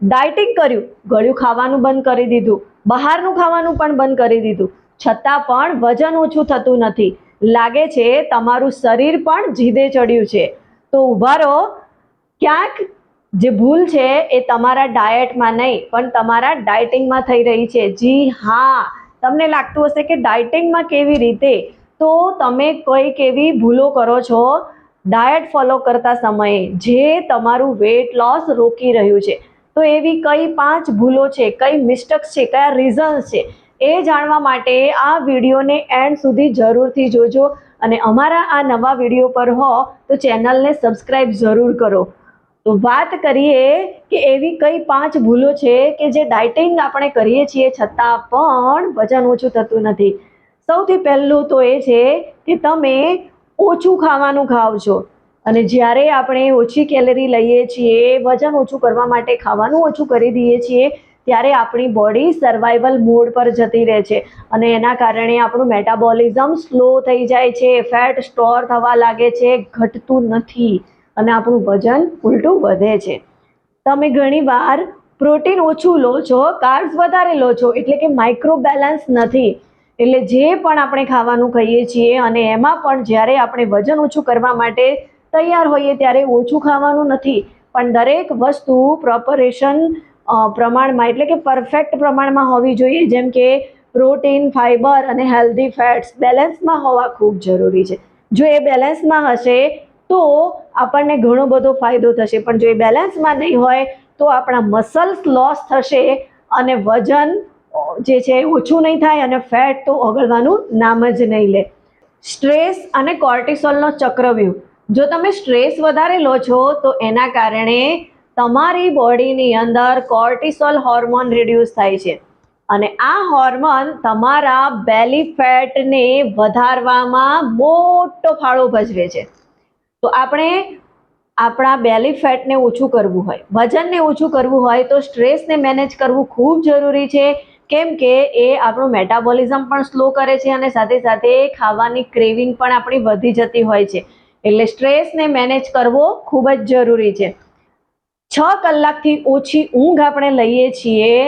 Dieting કર્યું, ગળ્યું ખાવાનું બંધ કરી દીધું, બહારનું ખાવાનું પણ બંધ કરી દીધું, છતાં પણ વજન ઓછું થતું નથી. લાગે છે તમારું શરીર પણ જીદે ચડ્યું છે. તો ઊભા રહો. ક્યાંક જે ભૂલ છે એ તમારા ડાયટમાં નહીં પણ તમારા ડાયટિંગમાં થઈ રહી છે. જી હા, તમને લાગતું હશે કે ડાયટિંગમાં કેવી રીતે, તો તમે કોઈક એવી ભૂલો કરો છો ડાયટ ફોલો કરતા સમયે જે તમારું વેટ લોસ રોકી રહ્યું છે. તો એવી કઈ 5 ભૂલો છે, કઈ મિસ્ટેક્સ છે, કયા રીઝન્સ છે, એ જાણવા માટે આ વિડીયોને એન્ડ સુધી જરૂરથી જોજો. અને અમારા આ નવા વિડીયો પર હો તો ચેનલને સબસ્ક્રાઈબ જરૂર કરો. તો વાત કરીએ કે એવી કઈ 5 ભૂલો છે કે જે ડાયટિંગ આપણે કરીએ છીએ છતાં પણ વજન ઓછું થતું નથી. સૌથી પહેલું તો એ છે કે તમે ઓછું ખાવાનું ખાવ છો. અને જ્યારે આપણે ઓછી કેલરી લઈએ છીએ, વજન ઓછું કરવા માટે ખાવાનું ઓછું કરી દઈએ છીએ, ત્યારે આપણી બોડી સર્વાઈવલ મોડ પર જતી રહે છે અને એના કારણે આપણું મેટાબોલિઝમ સ્લો થઈ જાય છે, ફેટ સ્ટોર થવા લાગે છે, ઘટતું નથી અને આપણું વજન ઉલટું વધે છે. તમે ઘણીવાર પ્રોટીન ઓછું લો છો, કાર્બ્સ વધારે લો છો, એટલે કે માઇક્રો બેલેન્સ નથી. એટલે જે પણ આપણે ખાવાનું ખાઈએ છીએ અને એમાં પણ જ્યારે આપણે વજન ઓછું કરવા માટે તૈયાર હોઈએ ત્યારે ઓછું ખાવાનું નથી, પણ દરેક વસ્તુ પ્રોપરેશન પ્રમાણમાં એટલે કે પરફેક્ટ પ્રમાણમાં હોવી જોઈએ. જેમ કે પ્રોટીન, ફાઇબર અને હેલ્ધી ફેટ્સ બેલેન્સમાં હોવા ખૂબ જરૂરી છે. જો એ બેલેન્સમાં હશે તો આપણને ઘણો બધો ફાયદો થશે, પણ જો એ બેલેન્સમાં નહીં હોય તો આપણા મસલ્સ લોસ થશે અને વજન જે છે ઓછું નહીં થાય અને ફેટ તો ઓગળવાનું નામ જ નહીં લે. સ્ટ્રેસ અને કોર્ટિસોલનો ચક્રવ્યૂહ. જો તમે સ્ટ્રેસ વધારે લો છો તો એના કારણે તમારી બોડીની અંદર કોર્ટિસોલ હોર્મોન રિડ્યુસ થાય છે અને આ હોર્મોન તમારા બેલી ફેટને વધારવામાં મોટો ફાળો ભજવે છે. તો આપણે આપણા બેલી ફેટને ઓછું કરવું હોય, વજનને ઓછું કરવું હોય તો સ્ટ્રેસને મેનેજ કરવું ખૂબ જરૂરી છે. કેમ કે એ આપણું મેટાબોલિઝમ પણ સ્લો કરે છે અને સાથે સાથે ખાવાની ક્રેવિંગ પણ આપણી વધી જતી હોય છે. એટલે સ્ટ્રેસને મેનેજ કરવો ખૂબ જ જરૂરી છે. 6 કલાકથી ઓછી ઊંઘ આપણે લઈએ છીએ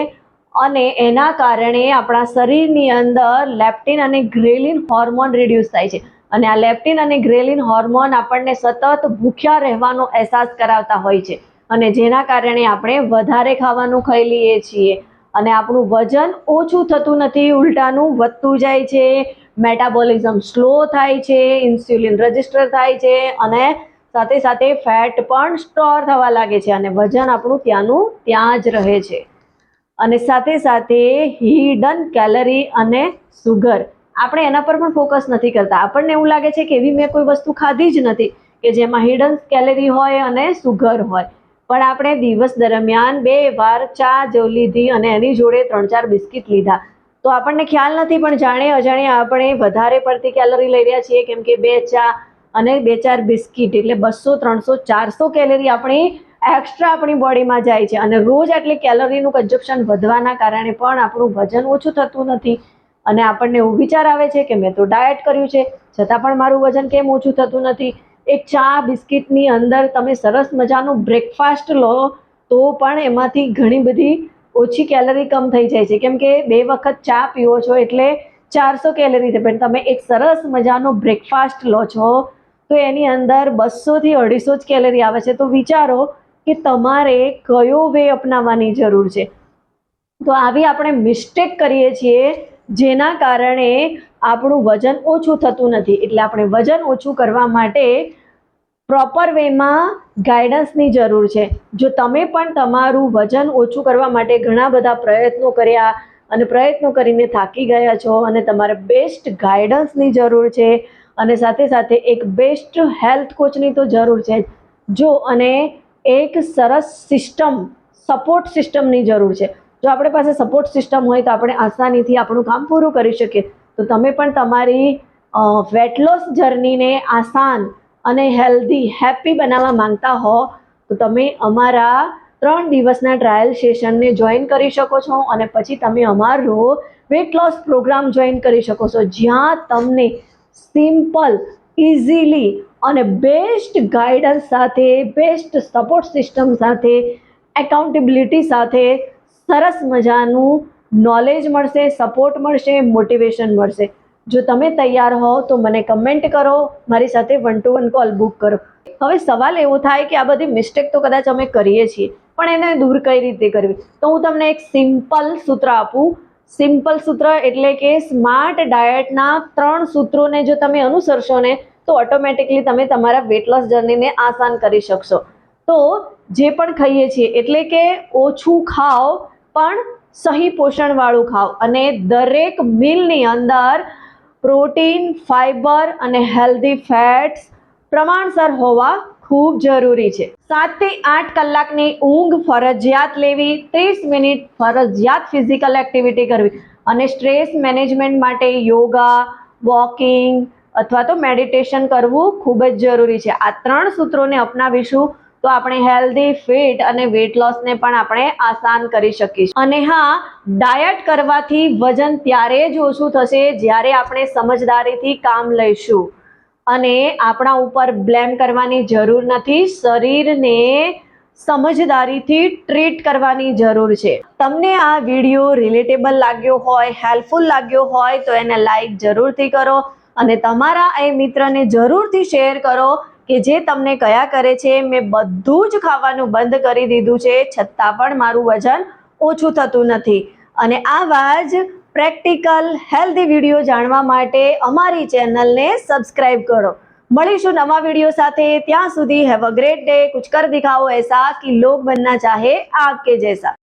અને એના કારણે આપણા શરીરની અંદર લેપ્ટિન અને ગ્રેલિન હોર્મોન રિડ્યુસ થાય છે અને આ લેપ્ટિન અને ગ્રેલિન હોર્મોન આપણને સતત ભૂખ્યા રહેવાનો અહેસાસ કરાવતા હોય છે અને જેના કારણે આપણે વધારે ખાવાનું ખાઈ લઈએ છીએ અને આપણું વજન ઓછું થતું નથી, ઉલટાનું વધતું જાય છે, મેટાબોલિઝમ સ્લો થાય છે, ઇન્સ્યુલિન રજિસ્ટર થાય છે અને સાથે સાથે ફેટ પણ સ્ટોર થવા લાગે છે અને વજન આપણું ત્યાંનું ત્યાં જ રહે છે. અને સાથે સાથે હિડન કેલરી અને સુગર, આપણે એના પર પણ ફોકસ નથી કરતા. આપણને એવું લાગે છે કે એવી મેં કોઈ વસ્તુ ખાધી જ નથી કે જેમાં હિડન કેલરી હોય અને સુગર હોય, પણ આપણે દિવસ દરમિયાન 2 વાર ચા જો લીધી અને એની જોડે 3-4 બિસ્કિટ લીધા તો આપણને ખ્યાલ નથી, પણ જાણે અજાણ્યા આપણે વધારે પડતી કેલરી લઈ રહ્યા છીએ. કેમ કે 2 ચા અને 2-4 બિસ્કિટ એટલે 200, 300, 400 કેલરી આપણી એક્સ્ટ્રા આપણી બોડીમાં જાય છે અને રોજ આટલી કેલરીનું કન્ઝપ્શન વધવાના કારણે પણ આપણું વજન ઓછું થતું નથી અને આપણને એવું વિચાર આવે છે કે મેં તો ડાયટ કર્યું છે છતાં પણ મારું વજન કેમ ઓછું થતું નથી. એક ચા બિસ્કિટની અંદર તમે સરસ મજાનું બ્રેકફાસ્ટ લો તો પણ એમાંથી ઘણી બધી ઓછી કેલરી કમ થઈ જાય છે. કેમ કે 2 વખત ચા પીવો છો એટલે 400 કેલરી છે, પણ તમે એક સરસ મજાનો બ્રેકફાસ્ટ લો છો તો એની અંદર 200 થી 250 જ કેલરી આવે છે. તો વિચારો કે તમારે કયો વે અપનાવવાની જરૂર છે. તો આવી આપણે મિસ્ટેક કરીએ છીએ જેના કારણે આપણું વજન ઓછું થતું નથી. એટલે આપણે વજન ઓછું કરવા માટે પ્રોપર વેમાં ગાઈડન્સની જરૂર છે. જો તમે પણ તમારું વજન ઓછું કરવા માટે ઘણા બધા પ્રયત્નો કર્યા અને પ્રયત્નો કરીને થાકી ગયા છો અને તમારે બેસ્ટ ગાઈડન્સની જરૂર છે અને સાથે સાથે એક બેસ્ટ હેલ્થ કોચની તો જરૂર છે જો અને એક સરસ સિસ્ટમ, સપોર્ટ સિસ્ટમની જરૂર છે. જો આપણી પાસે સપોર્ટ સિસ્ટમ હોય તો આપણે આસાનીથી આપણું કામ પૂરું કરી શકીએ. તો તમે પણ તમારી વેટ લોસ જર્નીને આસાન અને હેલ્ધી, હેપી બનાવવા માંગતા હો તો તમે અમારા 3 દિવસના ટ્રાયલ સેશનને જોઈન કરી શકો છો અને પછી તમે અમારો વેટ લોસ પ્રોગ્રામ જોઈન કરી શકો છો, જ્યાં તમને સિમ્પલ, ઇઝીલી અને બેસ્ટ ગાઈડન્સ સાથે, બેસ્ટ સપોર્ટ સિસ્ટમ સાથે એકાઉન્ટેબિલિટી સાથે સરસ મજાનું નોલેજ મળશે, સપોર્ટ મળશે, મોટિવેશન મળશે. જો તમે તૈયાર હો તો મને કમેન્ટ કરો, મારી સાથે 1-to-1 કોલ બુક કરો. હવે સવાલ એવો થાય કે આ બધી મિસ્ટેક તો કદાચ અમે કરીએ છીએ, પણ એને દૂર કઈ રીતે કરવી? તો હું તમને એક સિમ્પલ સૂત્ર આપું. સિમ્પલ સૂત્ર એટલે કે સ્માર્ટ ડાયટના 3 સૂત્રોને જો તમે અનુસરશો ને તો ઓટોમેટિકલી તમે તમારા વેટ લોસ જર્નીને આસાન કરી શકશો. તો જે પણ ખાઈએ છીએ એટલે કે ઓછું ખાઓ પણ સહી પોષણવાળું ખાઓ, અને દરેક મીલની અંદર પ્રોટીન, ફાઈબર અને હેલ્ધી ફેટ્સ પ્રમાણસર હોવા ખૂબ જરૂરી છે. 7 થી 8 કલાકની ઊંઘ ફરજિયાત લેવી, 30 મિનિટ ફરજિયાત ફિઝિકલ એક્ટિવિટી કરવી, અને સ્ટ્રેસ મેનેજમેન્ટ માટે યોગા, વોકિંગ અથવા તો મેડિટેશન કરવું ખૂબ જ જરૂરી છે. આ 3 સૂત્રોને અપનાવીશું તો આપણે હેલ્ધી, ફિટ અને વેટ લોસને પણ આપણે આસાન કરી શકીશું. અને હા, ડાયટ કરવાથી વજન ત્યારે જ ઓછું થશે જ્યારે આપણે સમજદારીથી કામ લઈશું, અને આપણા ઉપર બ્લેમ કરવાની જરૂર નથી. શરીરને સમજદારીથી ટ્રીટ કરવાની જરૂર છે. તમને આ વિડીયો રિલેટેબલ લાગ્યો હોય, હેલ્પફુલ લાગ્યો હોય તો એને લાઈક જરૂરથી કરો, અને તમારા એ મિત્રને જરૂરથી શેર કરો કે જે તમને કયા કરે છે મેં બધું જ ખાવાનું બંધ કરી દીધું છે છતાં પણ મારું વજન ઓછું થતું નથી. અને આવા જ પ્રેક્ટિકલ હેલ્ધી વિડીયો જાણવા માટે અમારી ચેનલને સબસ્ક્રાઇબ કરો. મળીશું નવા વિડીયો સાથે. ત્યાં સુધી હેવ અ ગ્રેટ ડે. कुछ कर दिखाओ ऐसा कि लोग बनना चाहे आपके जैसा.